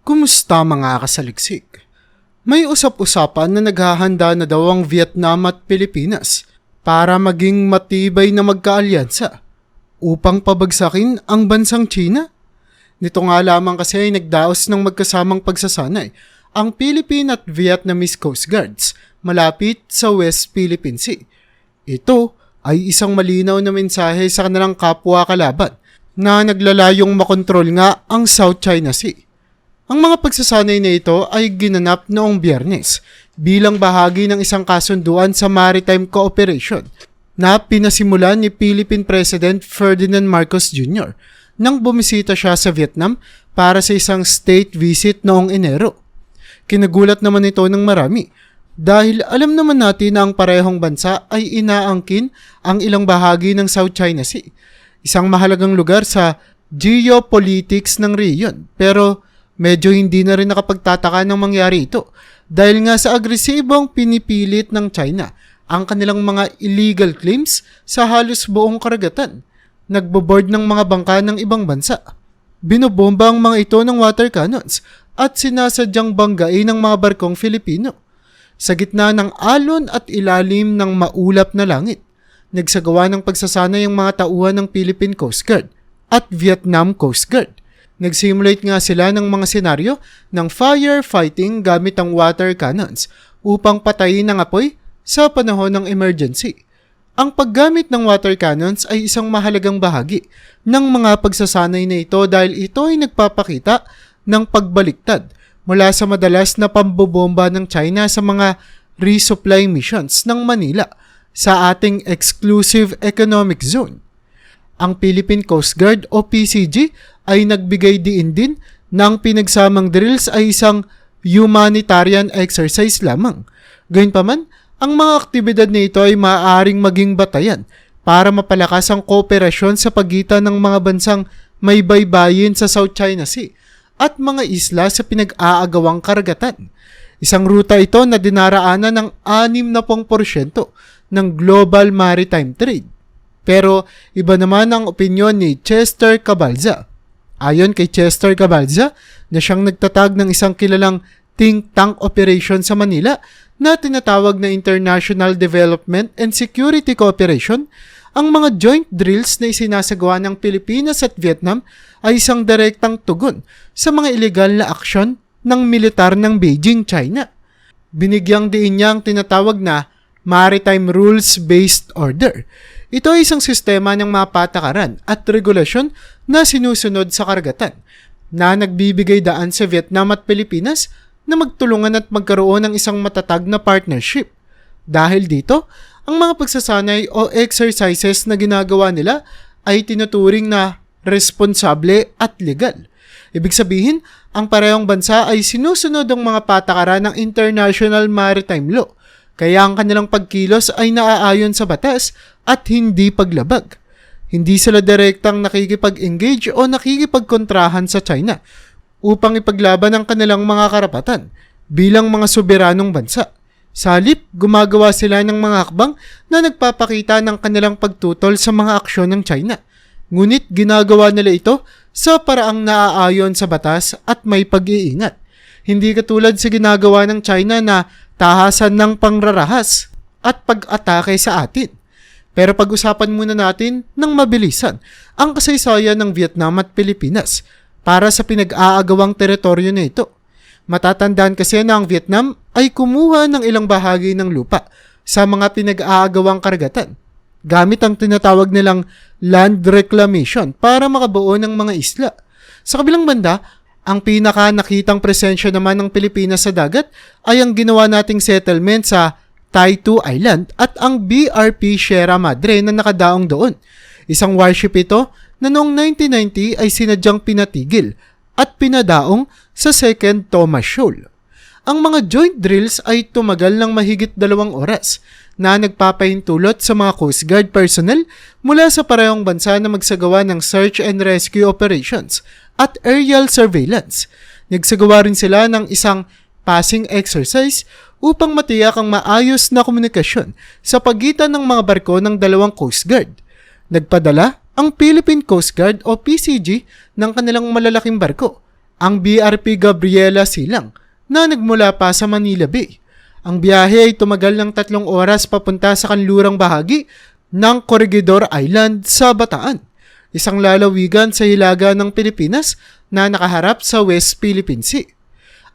Kumusta mga kasaliksik? May usap-usapan na naghahanda na daw ang Vietnam at Pilipinas para maging matibay na magkaalyansa upang pabagsakin ang bansang China. Nito nga lamang kasi ay nagdaos ng magkasamang pagsasanay ang Philippine at Vietnamese Coast Guards malapit sa West Philippine Sea. Ito ay isang malinaw na mensahe sa kanilang kapwa kalaban na naglalayong makontrol nga ang South China Sea. Ang mga pagsasanay na ito ay ginanap noong Biyernes bilang bahagi ng isang kasunduan sa maritime cooperation na pinasimulan ni Philippine President Ferdinand Marcos Jr. nang bumisita siya sa Vietnam para sa isang state visit noong Enero. Kinagulat naman ito ng marami dahil alam naman natin na ang parehong bansa ay inaangkin ang ilang bahagi ng South China Sea, isang mahalagang lugar sa geopolitics ng rehiyon. Pero medyo hindi na rin nakapagtataka ng mangyari ito dahil nga sa agresibong pinipilit ng China ang kanilang mga illegal claims sa halos buong karagatan. Nagboboard ng mga bangka ng ibang bansa. Binobomba ang mga ito ng water cannons at sinasadyang banggain ng mga barkong Filipino. Sa gitna ng alon at ilalim ng maulap na langit, nagsagawa ng pagsasanay ang mga tauhan ng Philippine Coast Guard at Vietnam Coast Guard. Nag-simulate nga sila ng mga senaryo ng firefighting gamit ang water cannons upang patayin ang apoy sa panahon ng emergency. Ang paggamit ng water cannons ay isang mahalagang bahagi ng mga pagsasanay na ito dahil ito ay nagpapakita ng pagbaliktad mula sa madalas na pambobomba ng China sa mga resupply missions ng Manila sa ating exclusive economic zone. Ang Philippine Coast Guard o PCG ay nagbigay diin din ng pinagsamang drills ay isang humanitarian exercise lamang. Gayunpaman, ang mga aktibidad na ito ay maaaring maging batayan para mapalakas ang kooperasyon sa pagitan ng mga bansang may baybayin sa South China Sea at mga isla sa pinag-aagawang karagatan. Isang ruta ito na dinaraanan ng 60% ng global maritime trade. Pero iba naman ang opinyon ni Chester Cabalza. Ayon kay Chester Cabalza, na siyang nagtatag ng isang kilalang think tank operation sa Manila na tinatawag na International Development and Security Cooperation, ang mga joint drills na isinasagawa ng Pilipinas at Vietnam ay isang direktang tugon sa mga ilegal na aksyon ng militar ng Beijing, China. Binigyang diin niya ang tinatawag na Maritime Rules-Based Order. Ito ay isang sistema ng mga patakaran at regulasyon na sinusunod sa karagatan na nagbibigay daan sa Vietnam at Pilipinas na magtulungan at magkaroon ng isang matatag na partnership. Dahil dito, ang mga pagsasanay o exercises na ginagawa nila ay tinuturing na responsable at legal. Ibig sabihin, ang parehong bansa ay sinusunod ang mga patakaran ng International Maritime Law, kaya ang kanilang pagkilos ay naaayon sa batas at hindi paglabag. Hindi sila direktang nakikipag-engage o nakikipagkontrahan sa China upang ipaglaban ang kanilang mga karapatan bilang mga soberanong bansa. Sa halip, gumagawa sila ng mga hakbang na nagpapakita ng kanilang pagtutol sa mga aksyon ng China. Ngunit ginagawa nila ito sa paraang naaayon sa batas at may pag-iingat. Hindi katulad sa ginagawa ng China na tahasan ng pangrarahas at pag-atake sa atin. Pero pag-usapan muna natin ng mabilisan ang kasaysayan ng Vietnam at Pilipinas para sa pinag-aagawang teritoryo na ito. Matatandaan kasi na ang Vietnam ay kumuha ng ilang bahagi ng lupa sa mga pinag-aagawang karagatan gamit ang tinatawag nilang land reclamation para makabuo ng mga isla. Sa kabilang banda, ang pinaka-nakitang presensya naman ng Pilipinas sa dagat ay ang ginawa nating settlement sa Tai-Tu Island at ang BRP Sierra Madre na nakadaong doon. Isang warship ito na noong 1990 ay sinadyang pinatigil at pinadaong sa Second Thomas Shoal. Ang mga joint drills ay tumagal ng mahigit 2 oras na nagpapahintulot sa mga Coast Guard personnel mula sa parehong bansa na magsagawa ng search and rescue operations at aerial surveillance. Nagsagawa rin sila ng isang passing exercise upang matiyak ang maayos na komunikasyon sa pagitan ng mga barko ng dalawang Coast Guard. Nagpadala ang Philippine Coast Guard o PCG ng kanilang malalaking barko ang BRP Gabriela Silang na nagmula pa sa Manila Bay. Ang biyahe ay tumagal ng 3 oras papunta sa kanlurang bahagi ng Corregidor Island sa Bataan, isang lalawigan sa hilaga ng Pilipinas na nakaharap sa West Philippine Sea.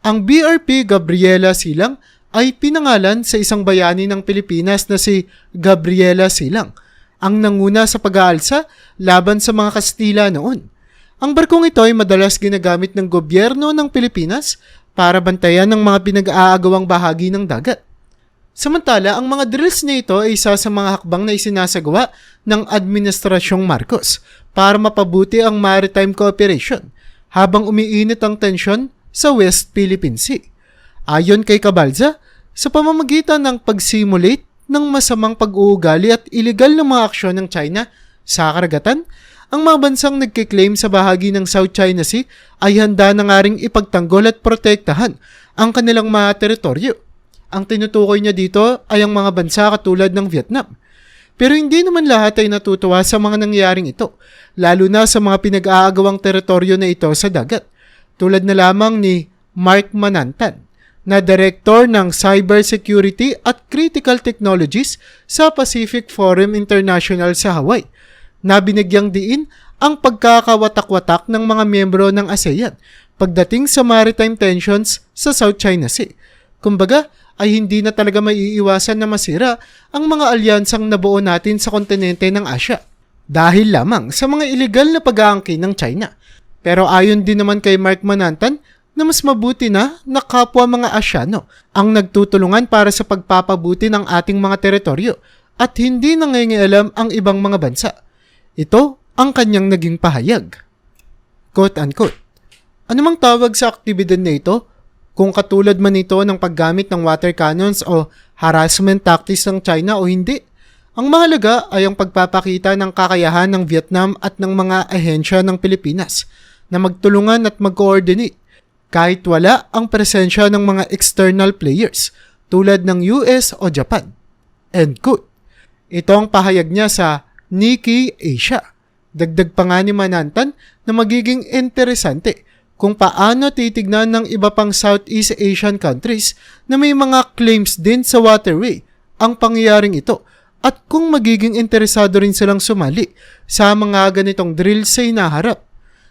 Ang BRP Gabriela Silang ay pinangalan sa isang bayani ng Pilipinas na si Gabriela Silang, ang nanguna sa pag-aalsa laban sa mga Kastila noon. Ang barkong ito ay madalas ginagamit ng gobyerno ng Pilipinas para bantayan ng mga pinag-aagawang bahagi ng dagat. Samantala, ang mga drills na ito ay isa sa mga hakbang na isinasagawa ng Administrasyong Marcos para mapabuti ang maritime cooperation habang umiinit ang tensyon sa West Philippine Sea. Ayon kay Cabalza, sa pamamagitan ng pag-simulate ng masamang pag-uugali at iligal na mga aksyon ng China sa karagatan, ang mga bansang nagkiklaim sa bahagi ng South China Sea ay handa na nga ring ipagtanggol at protektahan ang kanilang mga teritoryo. Ang tinutukoy niya dito ay ang mga bansa katulad ng Vietnam. Pero hindi naman lahat ay natutuwa sa mga nangyaring ito, lalo na sa mga pinag-aagawang teritoryo na ito sa dagat. Tulad na lamang ni Mark Manantan, na Director ng Cybersecurity at Critical Technologies sa Pacific Forum International sa Hawaii, na binigyang diin ang pagkakawatak-watak ng mga miyembro ng ASEAN pagdating sa maritime tensions sa South China Sea. Kumbaga, ay hindi na talaga maiiwasan na masira ang mga alyansang nabuo natin sa kontinente ng Asya dahil lamang sa mga iligal na pag-aangkin ng China. Pero ayon din naman kay Mark Manantan na mas mabuti na kapwa mga Asyano ang nagtutulungan para sa pagpapabuti ng ating mga teritoryo at hindi nangingialam ang ibang mga bansa. Ito ang kanyang naging pahayag. Quote-unquote. Anumang tawag sa aktibidad na ito, kung katulad man ito ng paggamit ng water cannons o harassment tactics ng China o hindi, ang mahalaga ay ang pagpapakita ng kakayahan ng Vietnam at ng mga ahensya ng Pilipinas na magtulungan at mag-coordinate kahit wala ang presensya ng mga external players tulad ng US o Japan. End quote. Ito ang pahayag niya sa Nikkei Asia. Dagdag pa nga ni Manantan na magiging interesante kung paano titignan ng iba pang Southeast Asian countries na may mga claims din sa waterway ang pangyayaring ito at kung magiging interesado rin silang sumali sa mga ganitong drills sa hinaharap.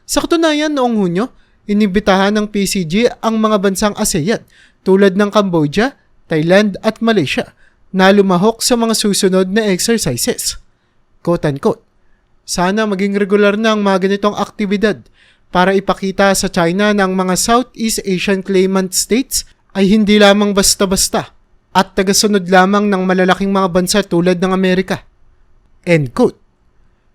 Sa katunayan, noong Hunyo, inibitahan ng PCG ang mga bansang ASEAN tulad ng Cambodia, Thailand at Malaysia na lumahok sa mga susunod na exercises. Quote-unquote. Sana maging regular na ang mga ganitong aktibidad para ipakita sa China na ang mga Southeast Asian claimant states ay hindi lamang basta-basta at tagasunod lamang ng malalaking mga bansa tulad ng Amerika. End quote.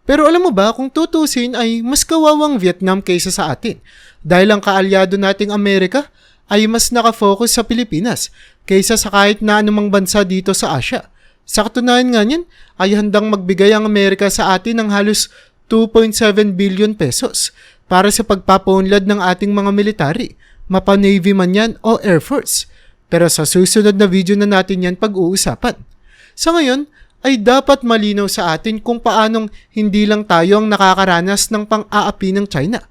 Pero alam mo ba, kung tutusin ay mas kawawang Vietnam kaysa sa atin dahil ang kaalyado nating Amerika ay mas nakafocus sa Pilipinas kaysa sa kahit na anumang bansa dito sa Asia. Sa katunayan nga niyan, ay handang magbigay ang Amerika sa atin ng halos 2.7 billion pesos para sa pagpapaunlad ng ating mga military, mapa-Navy man yan o Air Force. Pero sa susunod na video na natin yan pag-uusapan. Sa ngayon, ay dapat malinaw sa atin kung paanong hindi lang tayo ang nakakaranas ng pang-aapi ng China.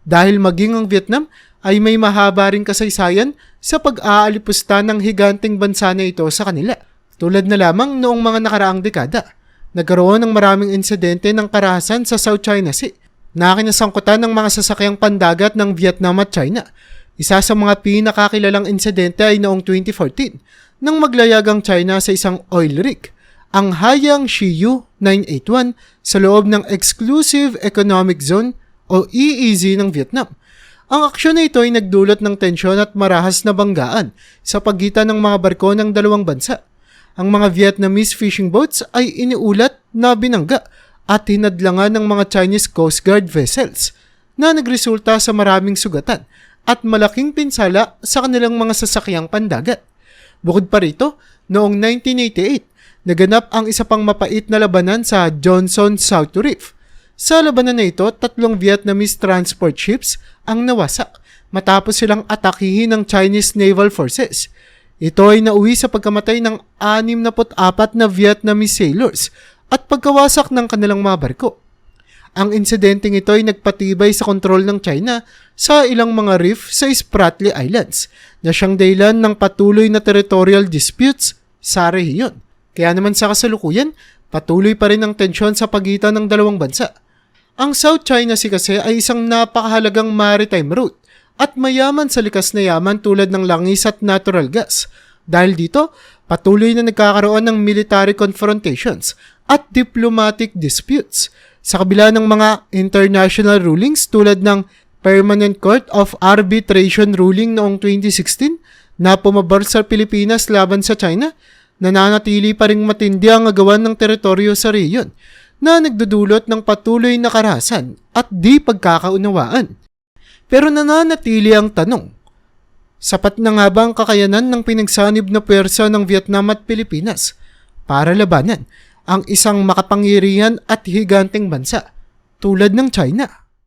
Dahil maging ang Vietnam ay may mahaba ring kasaysayan sa pag-aalipusta ng higanteng bansa na ito sa kanila. Tulad na lamang noong mga nakaraang dekada, nagkaroon ng maraming insidente ng karahasan sa South China Sea na kinasangkutan ng mga sasakyang pandagat ng Vietnam at China. Isa sa mga pinakakilalang insidente ay noong 2014 nang maglayag ang China sa isang oil rig, ang Hayang Shiyu 981 sa loob ng Exclusive Economic Zone o EEZ ng Vietnam. Ang aksyon na ito ay nagdulot ng tensyon at marahas na banggaan sa pagitan ng mga barko ng dalawang bansa. Ang mga Vietnamese fishing boats ay iniulat na binangga at hinadlangan ng mga Chinese Coast Guard vessels na nagresulta sa maraming sugatan at malaking pinsala sa kanilang mga sasakyang pandagat. Bukod pa rito, noong 1988, naganap ang isa pang mapait na labanan sa Johnson South Reef. Sa labanan na ito, 3 Vietnamese transport ships ang nawasak matapos silang atakihin ng Chinese Naval Forces. Ito ay nauwi sa pagkamatay ng 64 na Vietnamese sailors at pagkawasak ng kanilang mga barko. Ang insidenteng ito ay nagpatibay sa kontrol ng China sa ilang mga reef sa Spratly Islands na siyang dahilan ng patuloy na territorial disputes sa rehiyon. Kaya naman sa kasalukuyan, patuloy pa rin ang tensyon sa pagitan ng dalawang bansa. Ang South China Sea kasi ay isang napakahalagang maritime route at mayaman sa likas na yaman tulad ng langis at natural gas. Dahil dito, patuloy na nagkakaroon ng military confrontations at diplomatic disputes sa kabila ng mga international rulings tulad ng Permanent Court of Arbitration ruling noong 2016 na pumabor sa Pilipinas laban sa China, nananatili pa ring matindi ang agawan ng teritoryo sa rehiyon na nagdudulot ng patuloy na karahasan at di pagkakaunawaan. Pero nananatili ang tanong, sapat na nga ba ang kakayanan ng pinagsanib na puwersa ng Vietnam at Pilipinas para labanan ang isang makapangyarihan at higanteng bansa tulad ng China?